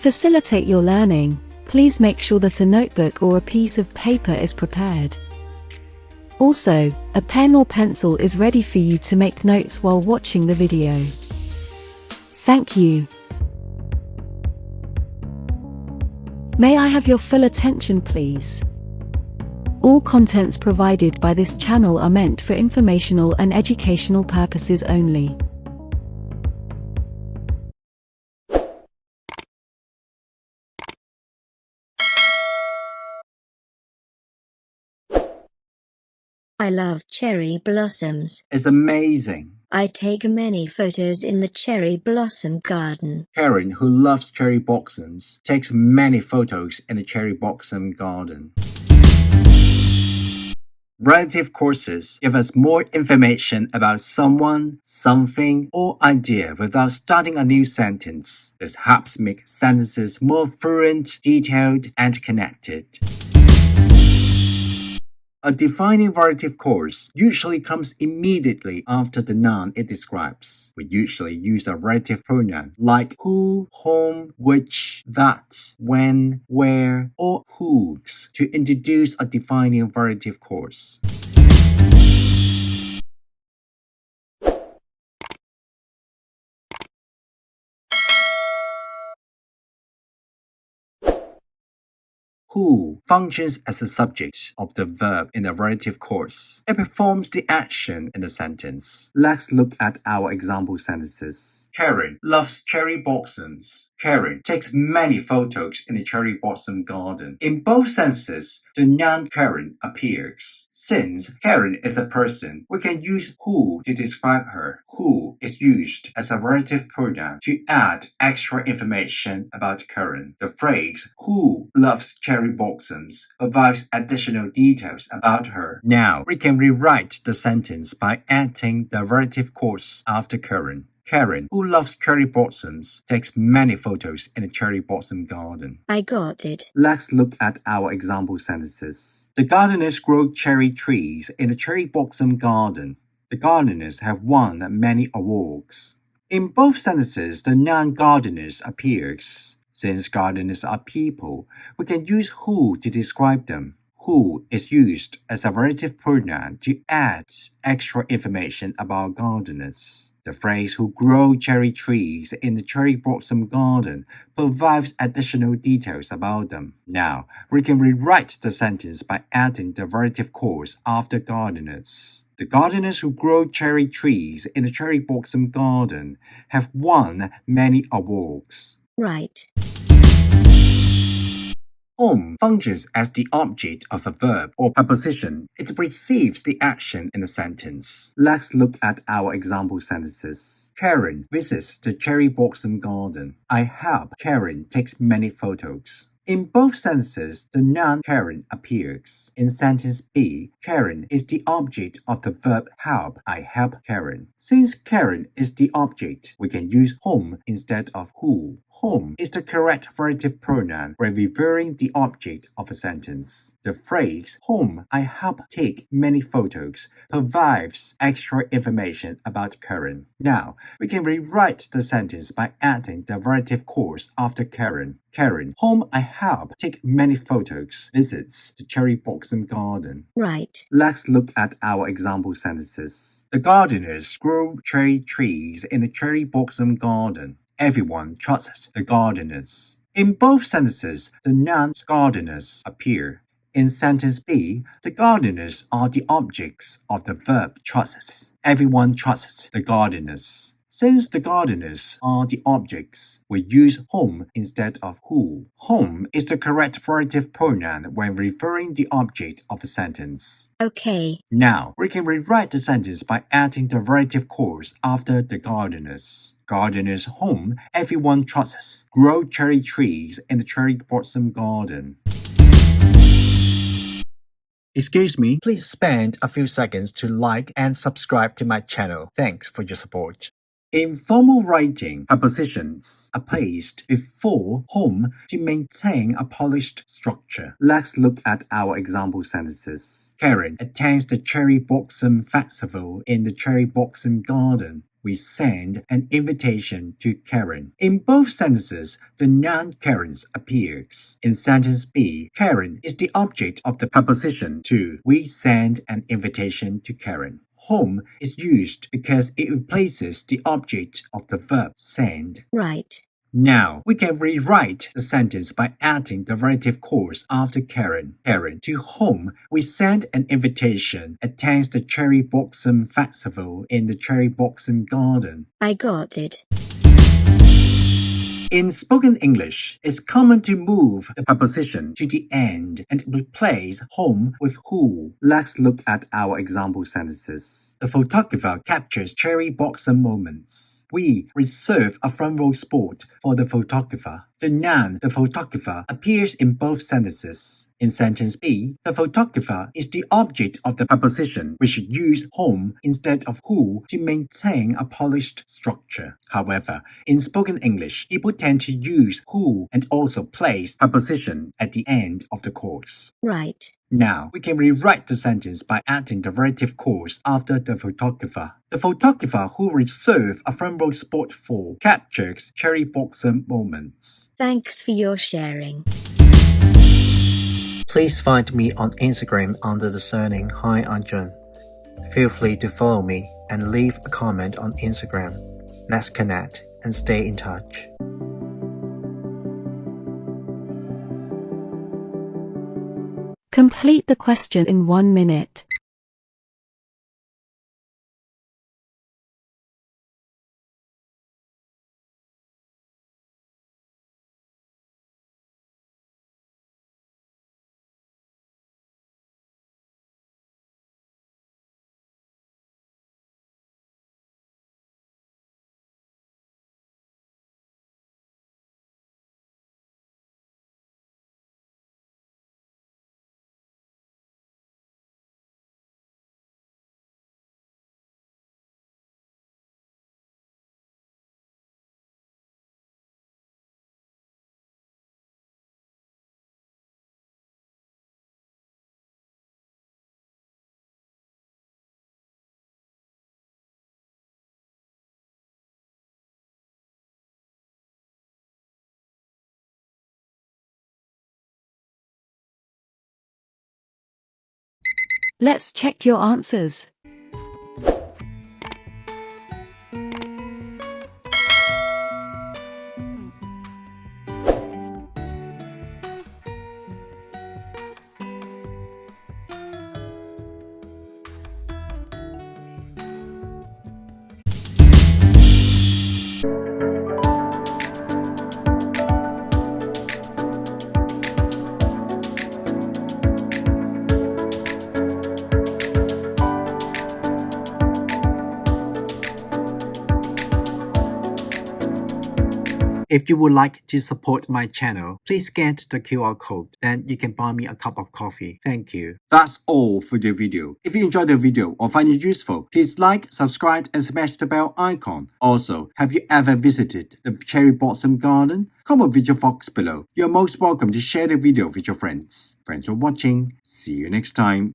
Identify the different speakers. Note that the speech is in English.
Speaker 1: facilitate your learning, please make sure that a notebook or a piece of paper is prepared. Also, a pen or pencil is ready for you to make notes while watching the video. Thank you. May I have your full attention, please? All contents provided by this channel are meant for informational and educational purposes only.
Speaker 2: I love cherry blossoms.
Speaker 3: It's amazing.
Speaker 2: I take many photos in the cherry blossom garden.
Speaker 3: Karen, who loves cherry blossoms, takes many photos in the cherry blossom garden. Relative clauses give us more information about someone, something, or idea without starting a new sentence. This helps make sentences more fluent, detailed, and connected. A defining relative clause usually comes immediately after the noun it describes. We usually use a relative pronoun like who, whom, which, that, when, where, or whose to introduce a defining relative clause. Who functions as the subject of the verb in the relative clause. It performs the action in the sentence. Let's look at our example sentences. Karen loves cherry blossoms. Karen takes many photos in the cherry blossom garden. In both sentences, the noun Karen appears. Since Karen is a person, we can use who to describe her. Who is used as a relative pronoun to add extra information about Karen. The phrase who loves cherry blossoms provides additional details about her. Now, we can rewrite the sentence by adding the relative clause after Karen. Karen, who loves cherry blossoms, takes many photos in the cherry blossom garden.
Speaker 2: I got it.
Speaker 3: Let's look at our example sentences. The gardeners grow cherry trees in the cherry blossom garden. The gardeners have won many awards. In both sentences, the noun gardeners appears. Since gardeners are people, we can use who to describe them. Who is used as a relative pronoun to add extra information about gardeners. The phrase who grow cherry trees in the cherry blossom garden provides additional details about them. Now, we can rewrite the sentence by adding the relative clause after gardeners. The gardeners who grow cherry trees in the cherry blossom garden have won many awards.
Speaker 2: Right.
Speaker 3: Whom functions as the object of a verb or preposition. It receives the action in the sentence. Let's look at our example sentences. Karen visits the cherry blossom garden. I help Karen takes many photos. In both sentences, the noun Karen appears. In sentence B, Karen is the object of the verb help. I help Karen. Since Karen is the object, we can use whom instead of who. Whom is the correct relative pronoun when referring the object of a sentence. The phrase, whom I help take many photos, provides extra information about Karen. Now, we can rewrite the sentence by adding the relative clause after Karen. Karen, whom I help take many photos, visits the cherry blossom garden.
Speaker 2: Right.
Speaker 3: Let's look at our example sentences. The gardeners grow cherry trees in the cherry blossom garden. Everyone trusts the gardeners. In both sentences, the nouns gardeners appear. In sentence B, the gardeners are the objects of the verb trusts. Everyone trusts the gardeners. Since the gardeners are the objects, we use whom instead of who. Whom is the correct relative pronoun when referring the object of a sentence.
Speaker 2: Okay.
Speaker 3: Now, we can rewrite the sentence by adding the relative clause after the gardeners. Gardeners whom everyone trusts grow cherry trees in the cherry blossom garden. Excuse me, please spend a few seconds to like and subscribe to my channel. Thanks for your support. In formal writing, prepositions are placed before whom to maintain a polished structure. Let's look at our example sentences. Karen attends the Cherry Blossom Festival in the Cherry Blossom Garden. we send an invitation to Karen. In both sentences, the noun Karen appears. In sentence B, Karen is the object of the preposition to. We send an invitation to Karen. Home is used because it replaces the object of the verb send.
Speaker 2: Right.
Speaker 3: Now, we can rewrite the sentence by adding the relative clause after Karen. Karen, to whom we send an invitation attends the Cherry Blossom Festival in the Cherry Blossom Garden.
Speaker 2: I got it.
Speaker 3: In spoken English, it's common to move the preposition to the end and replace whom with who. Let's look at our example sentences. The photographer captures cherry blossom moments. We reserve a front row spot for the photographer. The noun, the photographer, appears in both sentences. In sentence B, the photographer is the object of the preposition. We should use whom instead of who to maintain a polished structure. However, in spoken English, people tend to use who and also place preposition at the end of the clause.
Speaker 2: Right.
Speaker 3: Now, we can rewrite the sentence by adding the relative clause after the photographer. The photographer who reserved a front row spot for captures cherry blossom moments.
Speaker 2: Thanks for your sharing.
Speaker 3: Please find me on Instagram under the surname Hi Arjun. Feel free to follow me and leave a comment on Instagram. Let's connect and stay in touch.
Speaker 1: Complete the question in 1 minute. Let's check your answers.
Speaker 3: If you would like to support my channel, please scan the QR code. Then you can buy me a cup of coffee. Thank you. That's all for the video. If you enjoyed the video or find it useful, please like, subscribe, and smash the bell icon. Also, have you ever visited the Cherry Blossom Garden? Comment with your thoughts below. You're most welcome to share the video with your friends. Thanks for watching. See you next time.